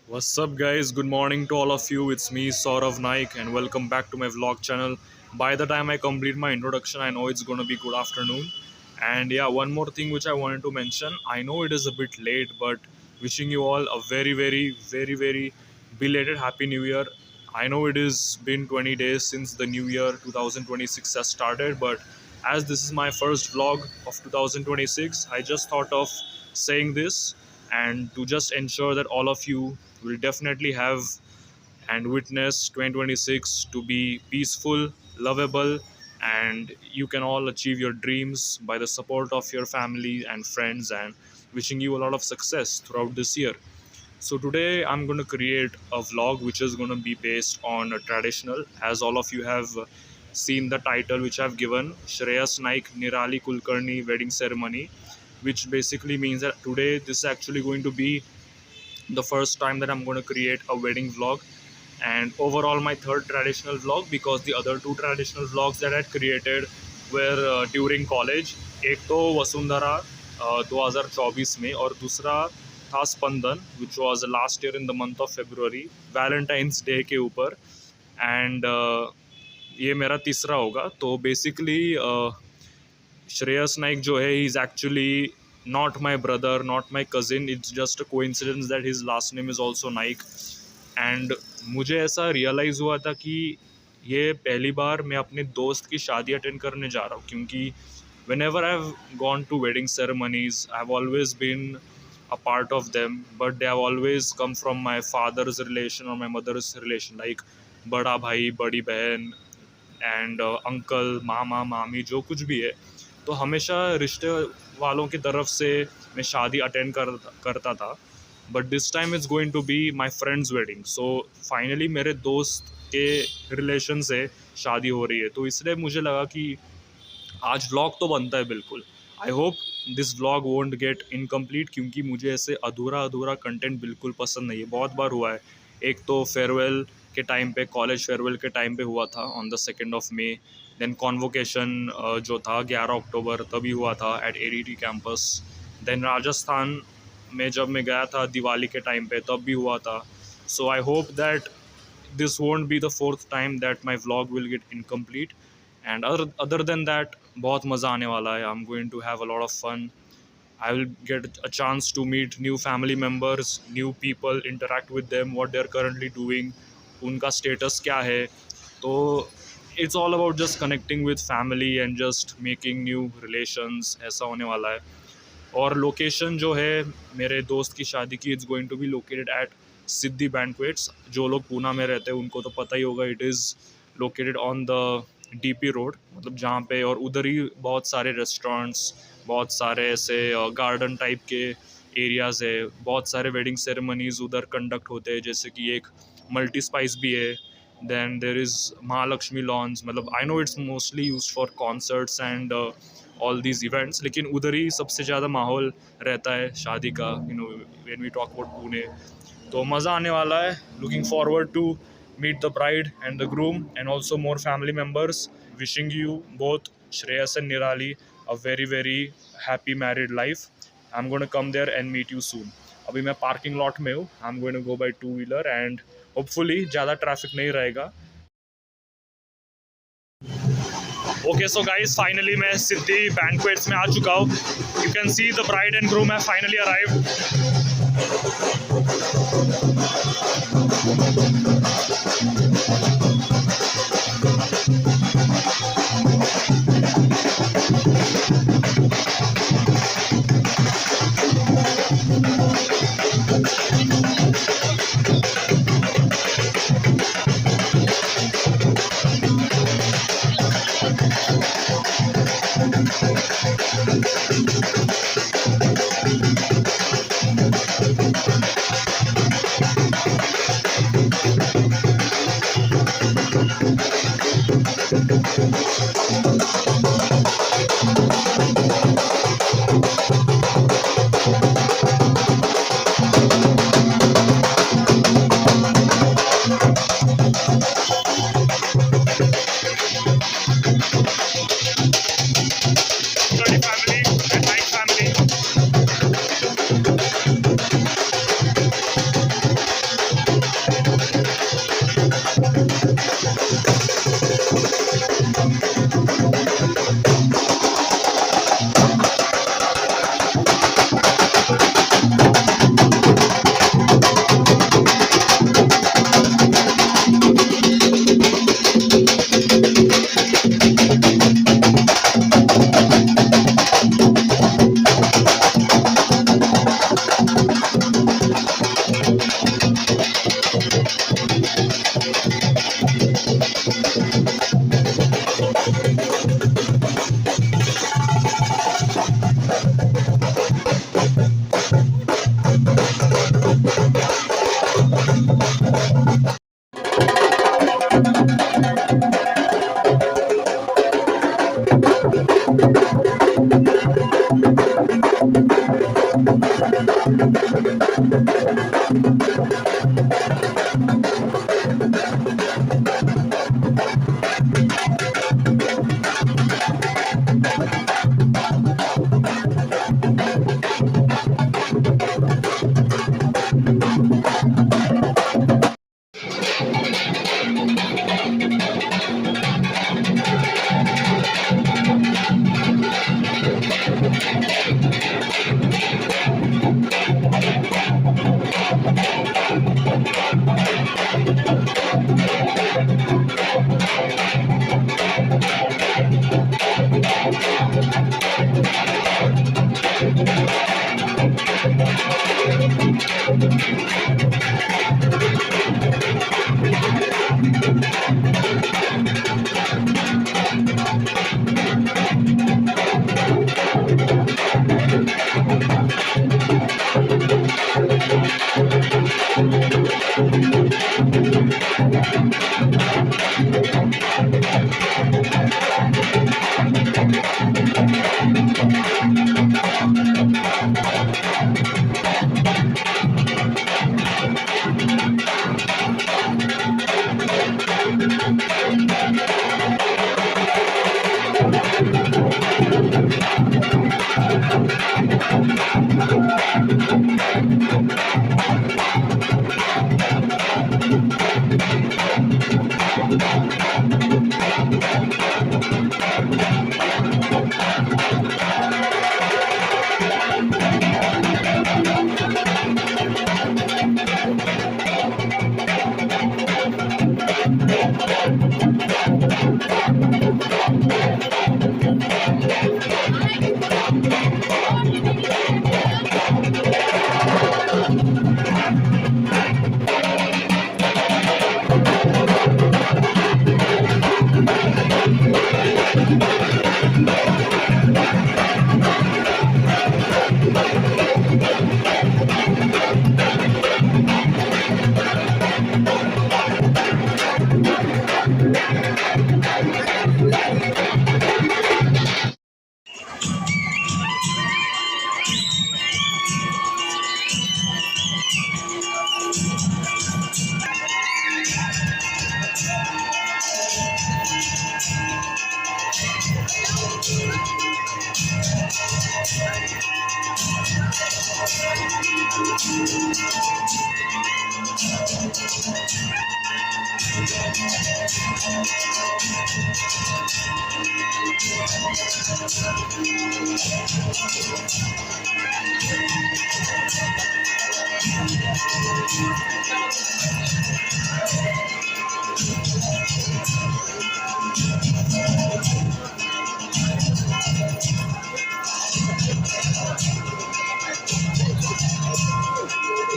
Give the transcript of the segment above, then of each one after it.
What's up, guys? Good morning to all of you. It's me, Saurav Naik, and welcome back to my vlog channel. By the time I complete my introduction, I know it's going to be good afternoon. And yeah, one more thing which I wanted to mention. I know it is a bit late, but wishing you all a very, very, very, very belated Happy New Year. I know it is been 20 days since the new year 2026 has started, but as this is my first vlog of 2026, I just thought of saying this and to just ensure that all of you will definitely have and witness 2026 to be peaceful, lovable, and you can all achieve your dreams by the support of your family and friends, and wishing you a lot of success throughout this year. So today I'm going to create a vlog which is going to be based on a traditional, as all of you have seen the title which I've given, Shreyas Naik Nirali Kulkarni wedding ceremony, which basically means that today this is actually going to be the first time that I'm going to create a wedding vlog, and overall my third traditional vlog, because the other two traditional vlogs that I had created were during college. एक तो वसुंधरा 2024 में, और दूसरा था Spandan which was last year in the month of February, Valentine's day के ऊपर। And ये मेरा तीसरा होगा। तो बेसिकली श्रेयस नाइक जो है, he is actually not my brother, not my cousin, it's just a coincidence that his last name is also Naik. And मुझे ऐसा रियलाइज़ हुआ था कि ये पहली बार मैं अपने दोस्त की शादी अटेंड करने जा रहा हूँ, क्योंकि whenever I have gone to wedding ceremonies, I have always been a part of them, but they have always come from my father's relation और माई मदर्स रिलेशन, लाइक बड़ा भाई, बड़ी बहन, एंड अंकल, मामा, मामी, जो कुछ भी है। तो हमेशा रिश्ते वालों की तरफ से मैं शादी अटेंड करता था, but this time is going to be my friend's wedding. So finally मेरे दोस्त के रिलेशन से शादी हो रही है, तो इसलिए मुझे लगा कि आज व्लॉग तो बनता है बिल्कुल। I hope this vlog won't get incomplete, क्योंकि मुझे ऐसे अधूरा अधूरा कंटेंट बिल्कुल पसंद नहीं है। बहुत बार हुआ है, एक तो फेयरवेल के टाइम पे, कॉलेज फेयरवेल के टाइम पे हुआ था on the 2 May. Then convocation जो था 11 अक्टूबर, तभी हुआ था at ADT campus. Then Rajasthan में जब मैं गया था दिवाली के टाइम पे, तब भी हुआ था। So I hope that this won't be the fourth time that my vlog will get incomplete, and other than that, बहुत मज़ा आने वाला है। I'm going to have a lot of fun. I will get a chance to meet new family members, new people, interact with them, what they're currently doing, उनका status क्या है। तो it's all about just connecting with family and just making new relations, ऐसा होने वाला है। और location जो है मेरे दोस्त की शादी की, it's going to be located at Siddhi banquets. जो लोग पूना में रहते हैं उनको तो पता ही होगा, it is located on the DP road, मतलब जहाँ पे, और उधर ही बहुत सारे रेस्टोरेंट्स, बहुत सारे ऐसे गार्डन टाइप के एरियाज़ है, बहुत सारे वेडिंग सेरेमनीज़ उधर कंडक्ट होते हैं, जैसे कि एक मल्टी स्पाइस भी है। Then there is Mahalakshmi lawns, मतलब I know it's mostly use for concerts and all these events, लेकिन उधर ही सबसे ज़्यादा माहौल रहता है शादी का, when we talk about Pune. तो मज़ा आने वाला है। Looking forward to meet the bride and the groom and also more family members. Wishing you both, Shreyas and Nirali, a very very happy married life. I am going to come there and meet you soon. अभी मैं parking lot में हूँ। I am going to go by two wheeler and hopefully ज़्यादा traffic नहीं रहेगा। Okay so guys, finally मैं सिद्धि banquets में आ चुका हूँ। You can see the bride and groom have finally arrived. family and my family.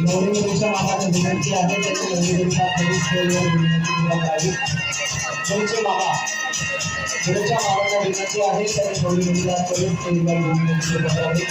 नवरीच्या मामाला विनंती आहे त्याची नवरीचा खरीच केल्यावर विनंती करण्यात आली. पुढचे मामा पुढच्या मामाला विनंती आहे त्याची नवरीचा खरीच केल्यावर विनंती करण्यात आली.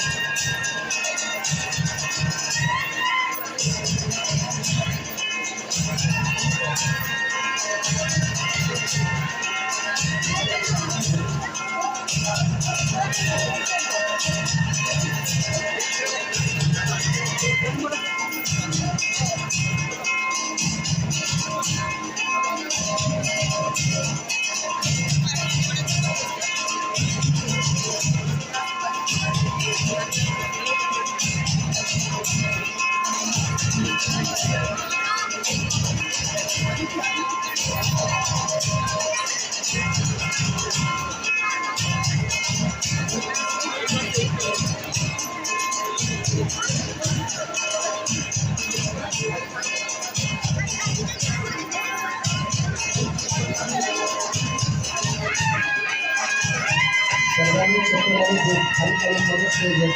सर्वांनी चक्राने खाली करून मदत केली.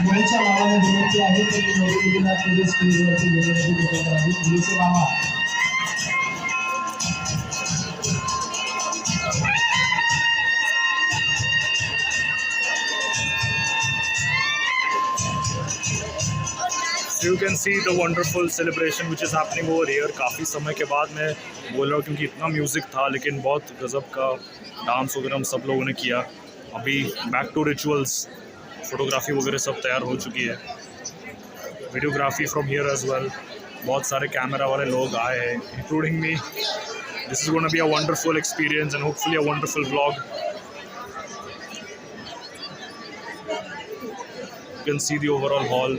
मुलीच्या मामाला विनंती आहे की नवरीला पोलीस स्टेशनवरती विनंती करण्यात आली. मुलीचे मामा So you can see the wonderful celebration which is happening over here. काफ़ी समय के बाद मैं बोल रहा हूँ क्योंकि इतना म्यूज़िक था, लेकिन बहुत गज़ब का डांस वगैरह हम सब लोगों ने किया. अभी बैक टू रिचुअल्स, फोटोग्राफी वगैरह सब तैयार हो चुकी है. Videography from here as well. बहुत सारे कैमरा वाले लोग आए हैं, including me. This is gonna be a wonderful experience and hopefully a wonderful vlog. You can see the overall hall.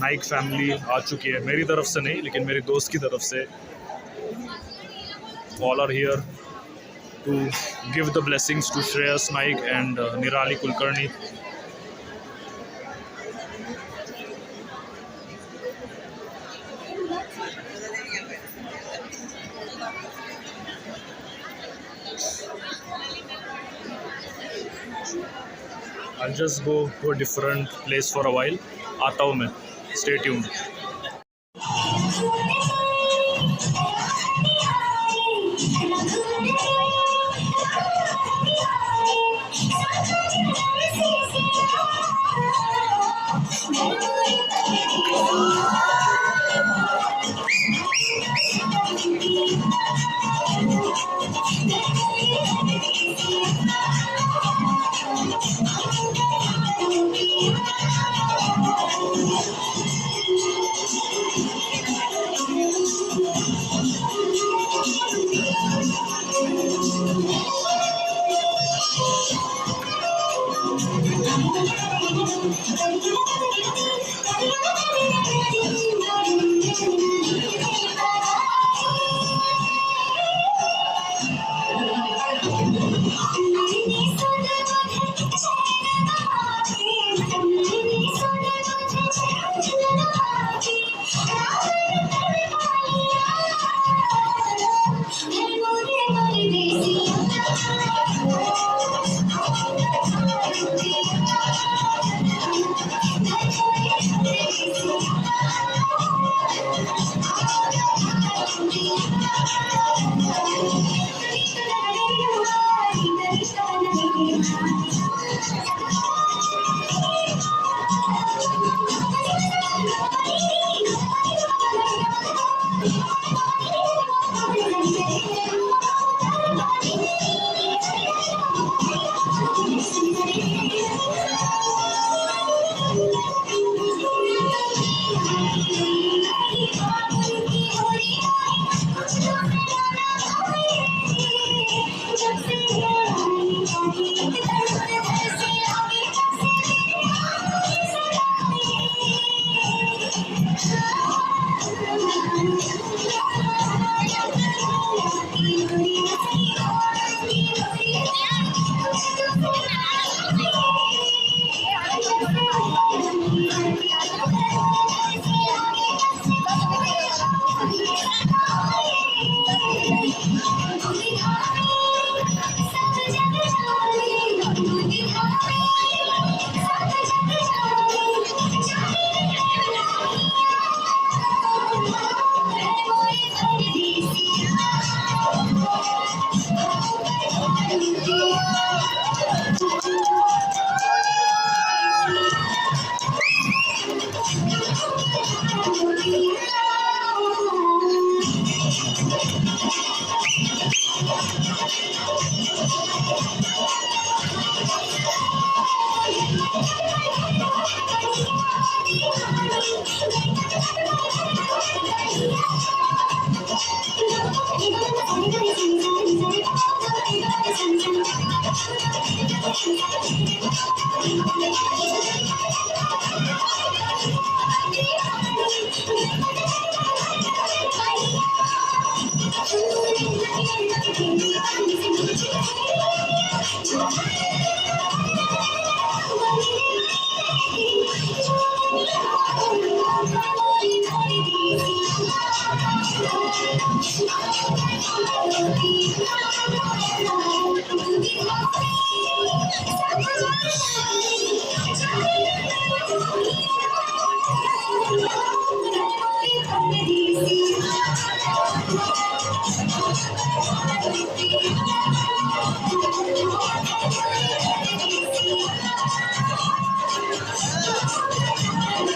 Naik family आ चुकी है, मेरी तरफ से नहीं लेकिन मेरे दोस्त की तरफ से. All are here to give the blessings to Shreyas Naik and Nirali Kulkarni. I'll just go to a different place for a while. आता हूँ मैं. Stay tuned.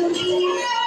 Thank you.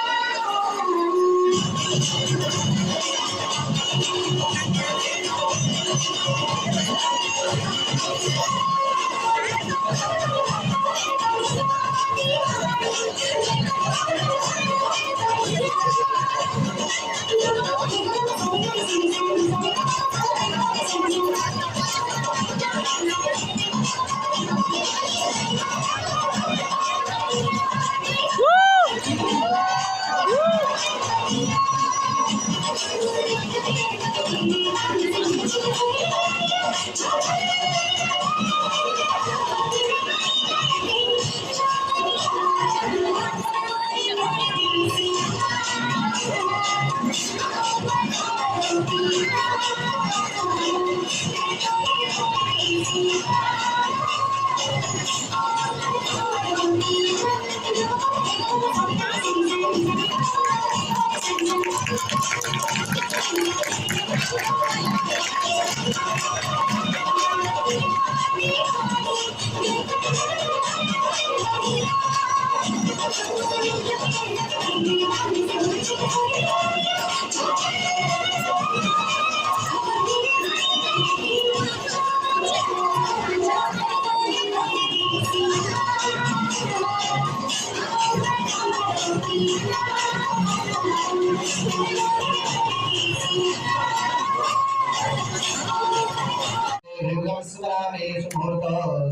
स्मरामेषु भूत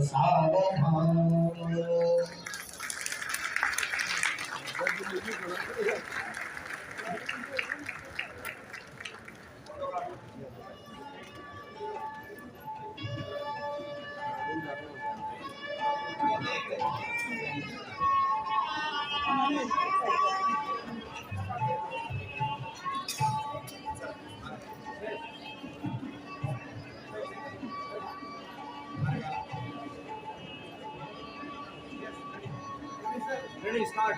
सावधान। Ready, start.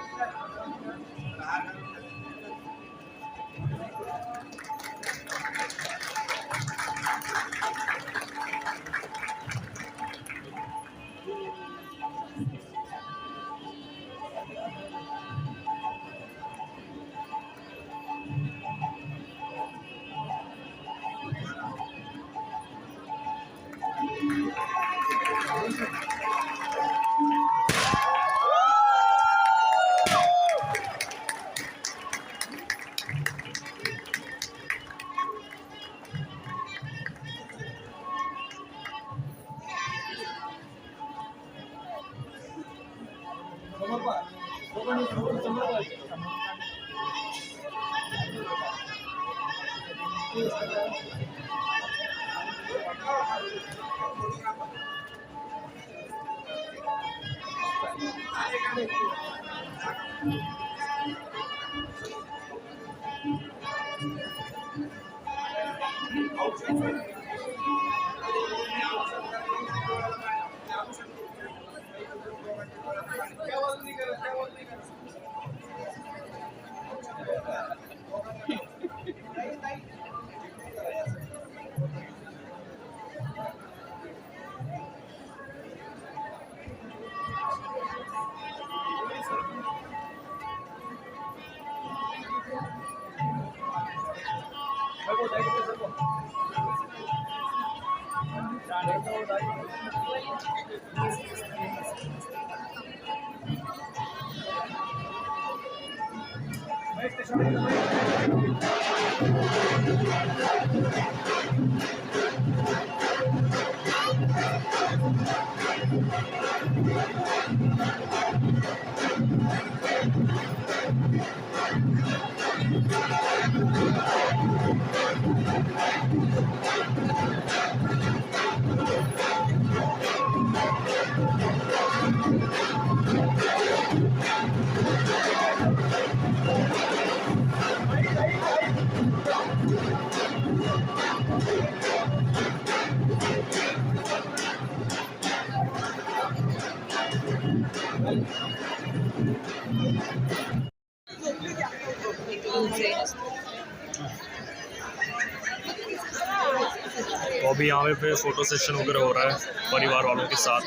तो अभी यहाँ पे फोटो सेशन वगैरह हो रहा है परिवार वालों के साथ।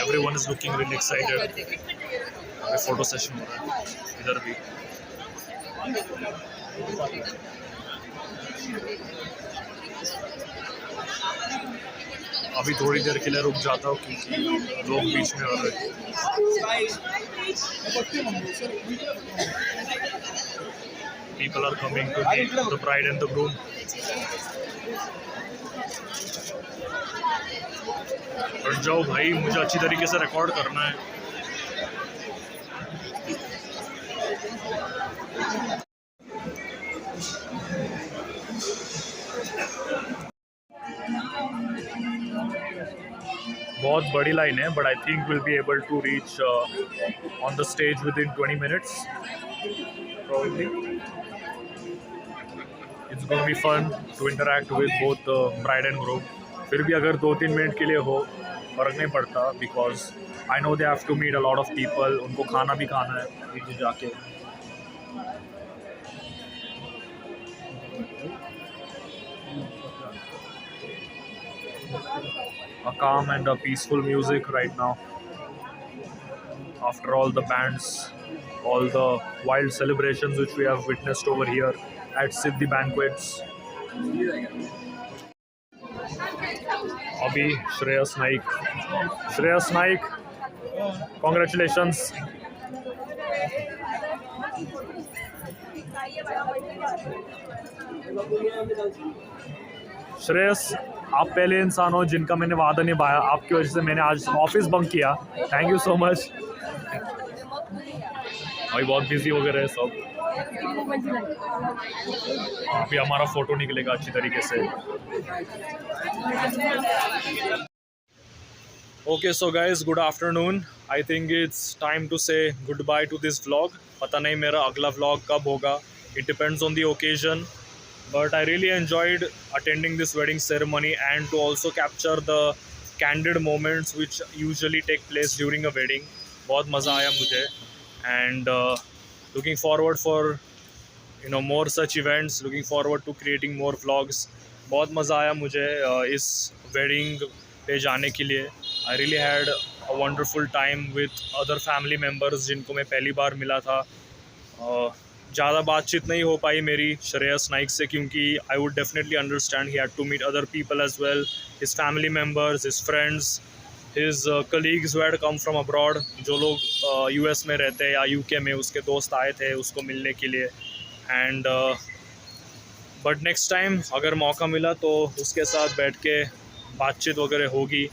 Everyone is looking really excited. अभी फोटो सेशन हो रहा है इधर भी। अभी थोड़ी देर के लिए रुक जाता हूँ क्योंकि लोग बीच में आ रहे हैं। People are coming to meet the bride and the groom. हट जाओ भाई, मुझे अच्छी तरीके से रिकॉर्ड करना है. बहुत बड़ी लाइन है, but I think will be able to reach on the stage within 20 minutes probably. It's going to be fun to interact with both the bride and groom. फिर भी अगर 2-3 मिनट के लिए हो, फ़र्क नहीं पड़ता, because I know they have to meet a lot of people. उनको खाना भी खाना है पीछे जाके. A calm and a peaceful music right now. After all the bands, all the wild celebrations which we have witnessed over here at Siddhi Banquets. Abhi Shreyas Naik, congratulations. Shreyas, आप पहले इंसान हो जिनका मैंने वादा निभाया. आपकी वजह से मैंने आज ऑफिस बंक किया. Thank you so much. अभी बहुत बिजी हो गए सब. अभी हमारा फोटो निकलेगा अच्छी तरीके से. Okay so guys, good afternoon. I think it's time to say good bye to this vlog. पता नहीं मेरा अगला व्लॉग कब होगा. It depends on the occasion. But I really enjoyed attending this wedding ceremony and to also capture the candid moments which usually take place during a wedding. बहुत मज़ा आया मुझे. And looking forward for more such events. Looking forward to creating more vlogs. बहुत मज़ा आया मुझे इस wedding पे जाने के लिए. I really had a wonderful time with other family members जिनको मैं पहली बार मिला था. ज़्यादा बातचीत नहीं हो पाई मेरी श्रेयस नाइक से, क्योंकि I would definitely understand he had to meet other people as well. His family members, his friends, his colleagues who had come from abroad. जो लोग यूएस में रहते हैं या यूके में, उसके दोस्त आए थे उसको मिलने के लिए. एंड बट नेक्स्ट टाइम अगर मौका मिला तो उसके साथ बैठ के बातचीत वगैरह होगी.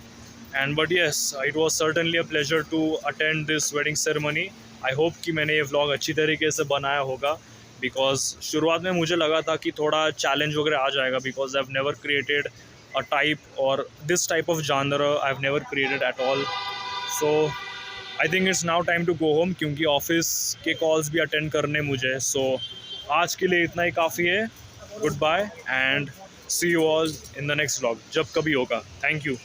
And but yes, it was certainly a pleasure to attend this wedding ceremony. I hope कि मैंने ये व्लॉग अच्छी तरीके से बनाया होगा, बिकॉज शुरुआत में मुझे लगा था कि थोड़ा चैलेंज वगैरह आ जाएगा, because I have never created a type or this type of genre I have never created at all. So I think it's now time to go home, क्योंकि ऑफिस के कॉल्स भी अटेंड करने मुझे. सो आज के लिए इतना ही काफ़ी है. Good bye and see you all in the next vlog, जब कभी होगा. Thank you.